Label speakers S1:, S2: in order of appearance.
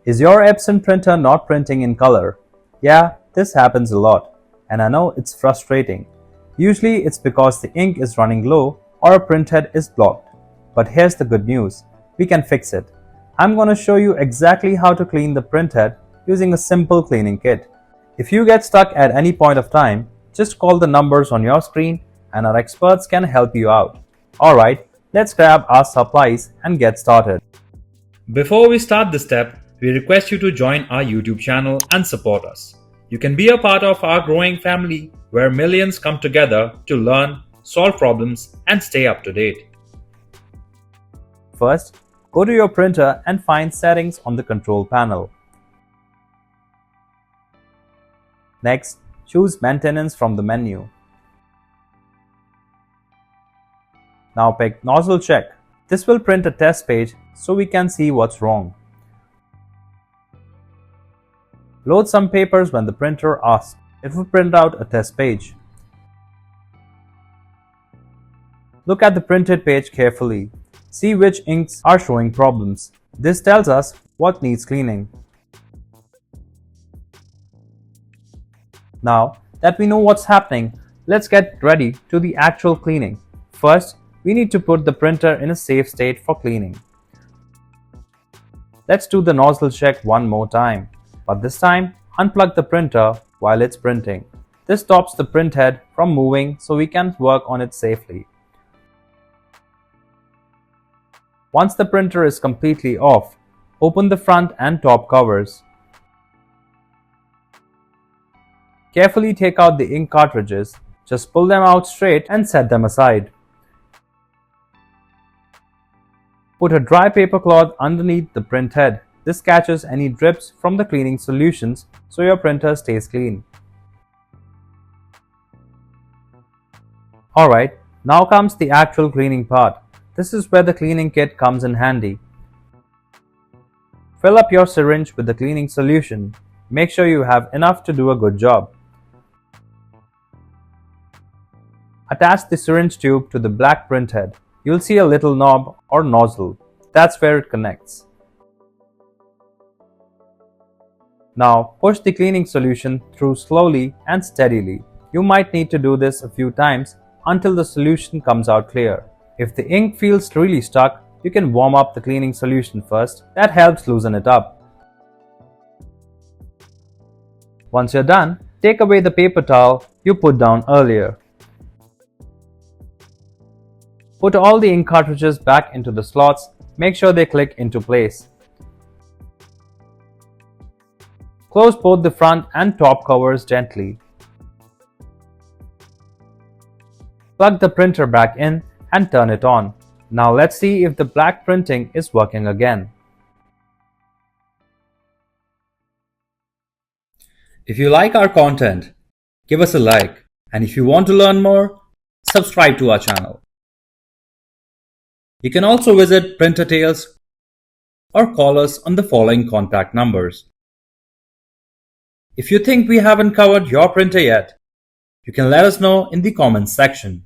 S1: Is your Epson printer not printing in color? Yeah, this happens a lot, and I know it's frustrating. Usually it's because the ink is running low or a printhead is blocked. But here's the good news, we can fix it. I'm going to show you exactly how to clean the printhead using a simple cleaning kit. If you get stuck at any point of time, just call the numbers on your screen and our experts can help you out. Alright, let's grab our supplies and get started. Before we start this step, we request you to join our YouTube channel and support us. You can be a part of our growing family where millions come together to learn, solve problems, and stay up to date. First, go to your printer and find Settings on the control panel. Next, choose Maintenance from the menu. Now pick Nozzle Check. This will print a test page so we can see what's wrong. Load some papers when the printer asks. It will print out a test page. Look at the printed page carefully. See which inks are showing problems. This tells us what needs cleaning. Now that we know what's happening, let's get ready to the actual cleaning. First, we need to put the printer in a safe state for cleaning. Let's do the nozzle check one more time, but this time unplug the printer while it's printing. This stops the printhead from moving so we can work on it safely. Once the printer is completely off, open the front and top covers. Carefully take out the ink cartridges. Just pull them out straight and set them aside. Put a dry paper cloth underneath the printhead. This catches any drips from the cleaning solutions so your printer stays clean. Alright, now comes the actual cleaning part. This is where the cleaning kit comes in handy. Fill up your syringe with the cleaning solution. Make sure you have enough to do a good job. Attach the syringe tube to the black printhead. You'll see a little knob or nozzle. That's where it connects. Now push the cleaning solution through slowly and steadily. You might need to do this a few times until the solution comes out clear. If the ink feels really stuck, you can warm up the cleaning solution first. That helps loosen it up. Once you're done, take away the paper towel you put down earlier. Put all the ink cartridges back into the slots. Make sure they click into place. Close both the front and top covers gently. Plug the printer back in and turn it on. Now let's see if the black printing is working again. If you like our content, give us a like, and if you want to learn more, subscribe to our channel. You can also visit Printer Tales or call us on the following contact numbers. If you think we haven't covered your printer yet, you can let us know in the comments section.